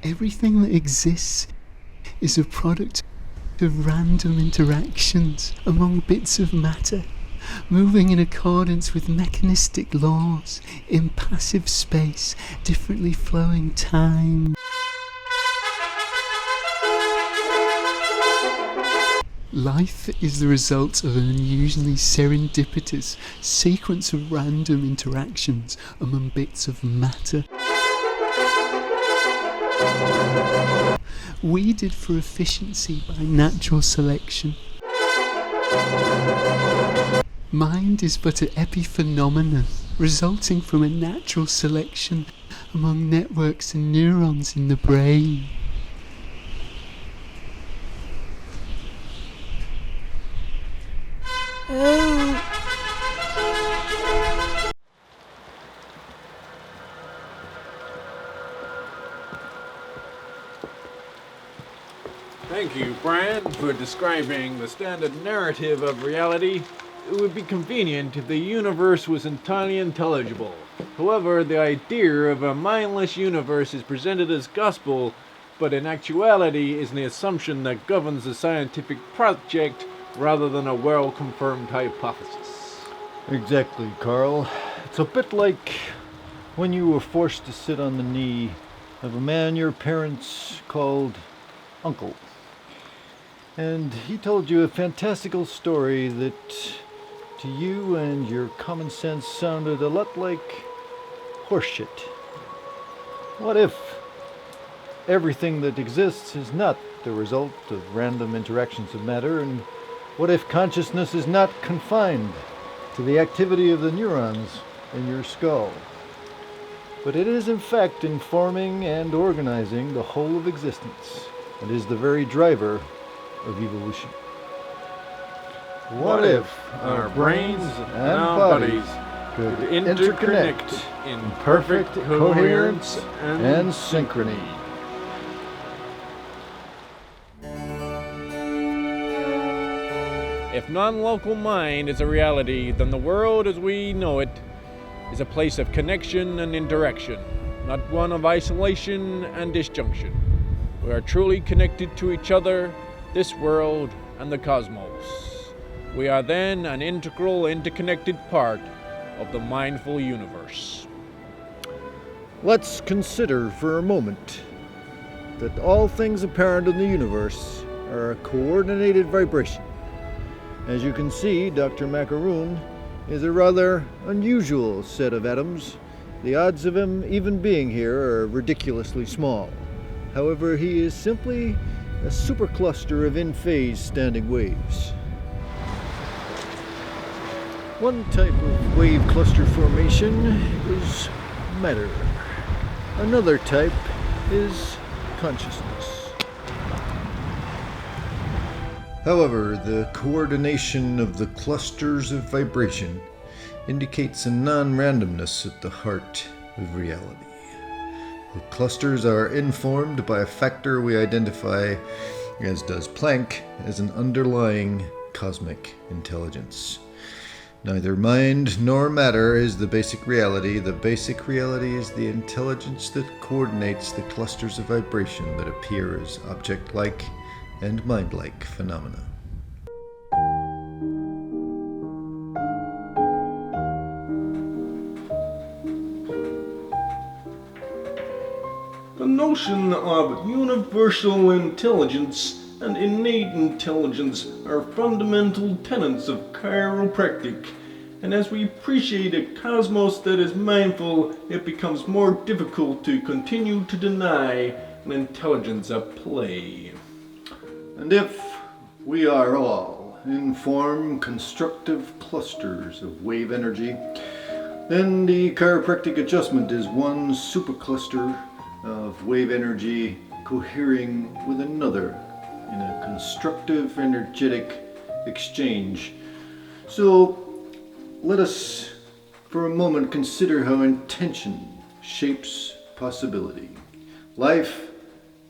Everything that exists is a product of random interactions among bits of matter, moving in accordance with mechanistic laws, impassive space, differently flowing time. Life is the result of an unusually serendipitous sequence of random interactions among bits of matter. Weeded for efficiency by natural selection. Mind is but an epiphenomenon resulting from a natural selection among networks of neurons in the brain. Thank you, Brian, for describing the standard narrative of reality. It would be convenient if the universe was entirely intelligible. However, the idea of a mindless universe is presented as gospel, but in actuality is the assumption that governs the scientific project rather than a well-confirmed hypothesis. Exactly, Carl. It's a bit like when you were forced to sit on the knee of a man your parents called Uncle. And he told you a fantastical story that to you and your common sense sounded a lot like horseshit. What if everything that exists is not the result of random interactions of matter, and what if consciousness is not confined to the activity of the neurons in your skull, but it is in fact informing and organizing the whole of existence, and is the very driver of evolution? What if our brains and our bodies could interconnect in perfect coherence and synchrony? If non-local mind is a reality, then the world as we know it is a place of connection and interaction, not one of isolation and disjunction. We are truly connected to each other, this world, and the cosmos. We are then an integral, interconnected part of the mindful universe. Let's consider for a moment that all things apparent in the universe are a coordinated vibration. As you can see, Dr. Macaroon is a rather unusual set of atoms. The odds of him even being here are ridiculously small. However, he is simply a supercluster of in-phase standing waves. One type of wave cluster formation is matter. Another type is consciousness. However, the coordination of the clusters of vibration indicates a non-randomness at the heart of reality. The clusters are informed by a factor we identify, as does Planck, as an underlying cosmic intelligence. Neither mind nor matter is the basic reality. The basic reality is the intelligence that coordinates the clusters of vibration that appear as object-like and mind-like phenomena. The notion of universal intelligence and innate intelligence are fundamental tenets of chiropractic, and as we appreciate a cosmos that is mindful, it becomes more difficult to continue to deny an intelligence at play. And if we are all inform constructive clusters of wave energy, then the chiropractic adjustment is one supercluster of wave energy cohering with another in a constructive energetic exchange. So let us for a moment consider how intention shapes possibility. Life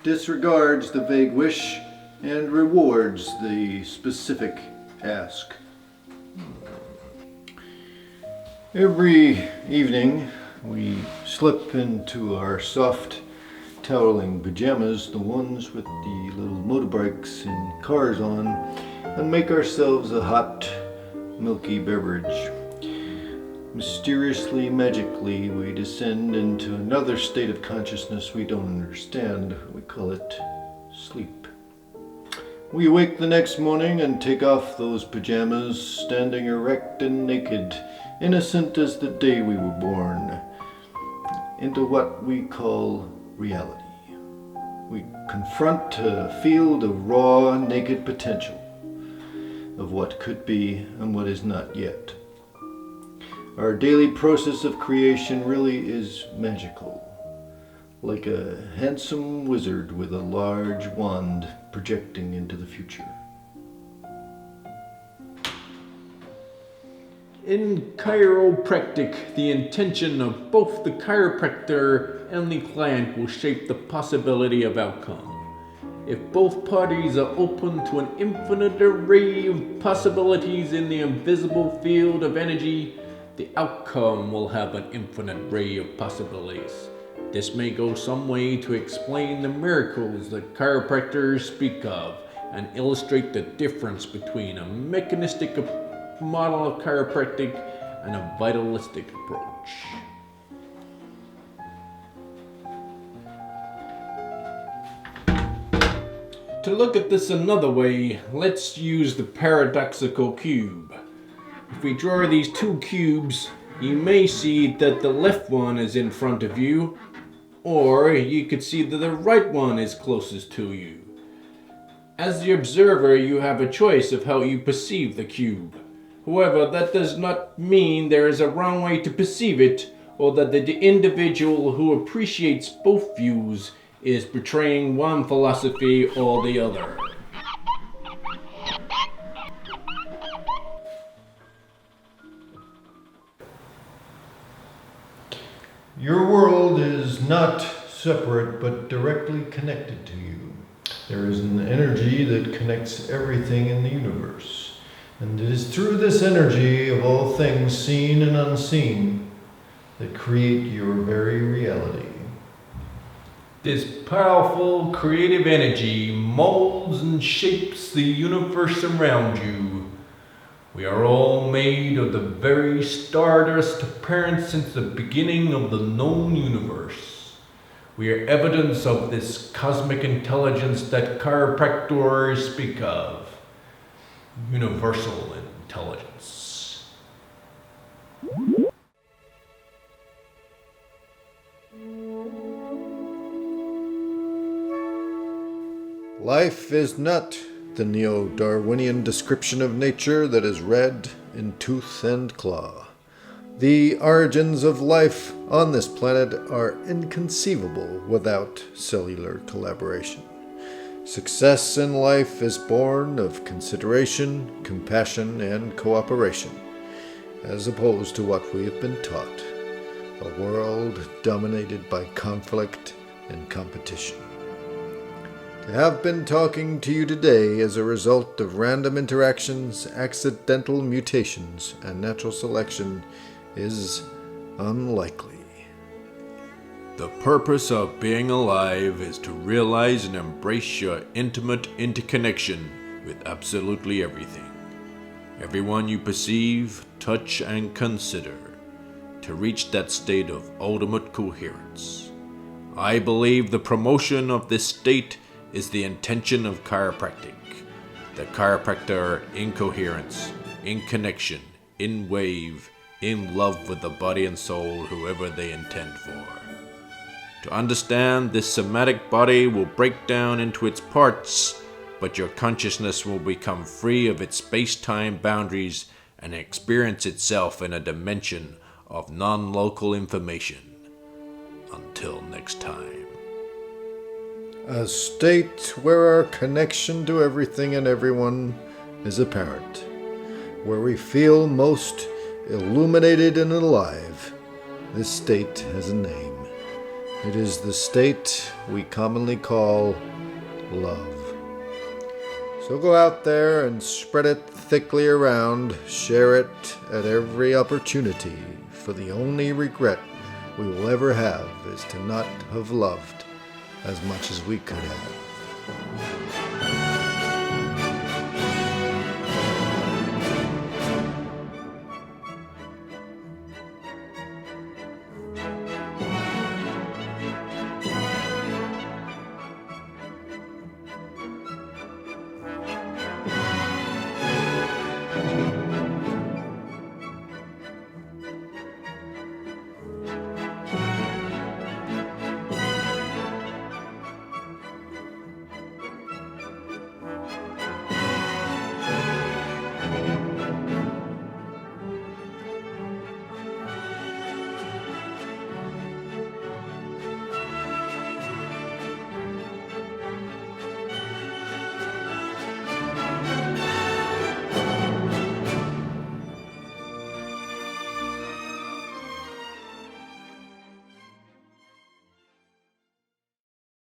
disregards the vague wish and rewards the specific ask. Every evening we slip into our soft toweling pajamas, the ones with the little motorbikes and cars on, and make ourselves a hot, milky beverage. Mysteriously, magically, we descend into another state of consciousness we don't understand. We call it sleep. We awake the next morning and take off those pajamas, standing erect and naked, innocent as the day we were born, into what we call reality. We confront a field of raw, naked potential of what could be and what is not yet. Our daily process of creation really is magical, like a handsome wizard with a large wand projecting into the future. In chiropractic, the intention of both the chiropractor and the client will shape the possibility of outcome. If both parties are open to an infinite array of possibilities in the invisible field of energy, the outcome will have an infinite array of possibilities. This may go some way to explain the miracles that chiropractors speak of and illustrate the difference between a mechanistic model of chiropractic and a vitalistic approach. To look at this another way, let's use the paradoxical cube. If we draw these two cubes, you may see that the left one is in front of you, or you could see that the right one is closest to you. As the observer, you have a choice of how you perceive the cube. However, that does not mean there is a wrong way to perceive it, or that the individual who appreciates both views is betraying one philosophy or the other. Your world is not separate but directly connected to you. There is an energy that connects everything in the universe. And it is through this energy of all things seen and unseen that create your very reality. This powerful creative energy molds and shapes the universe around you. We are all made of the very stardust apparent since the beginning of the known universe. We are evidence of this cosmic intelligence that chiropractors speak of. Universal intelligence. Life is not the neo-Darwinian description of nature that is read in tooth and claw. The origins of life on this planet are inconceivable without cellular collaboration. Success in life is born of consideration, compassion, and cooperation, as opposed to what we have been taught, a world dominated by conflict and competition. To have been talking to you today as a result of random interactions, accidental mutations, and natural selection is unlikely. The purpose of being alive is to realize and embrace your intimate interconnection with absolutely everything. Everyone you perceive, touch, and consider, to reach that state of ultimate coherence. I believe the promotion of this state is the intention of chiropractic. The chiropractor in coherence, in connection, in wave, in love with the body and soul, whoever they intend for. To understand, this somatic body will break down into its parts, but your consciousness will become free of its space-time boundaries and experience itself in a dimension of non-local information. Until next time. A state where our connection to everything and everyone is apparent, where we feel most illuminated and alive. This state has a name. It is the state we commonly call love. So go out there and spread it thickly around, share it at every opportunity, for the only regret we will ever have is to not have loved as much as we could have.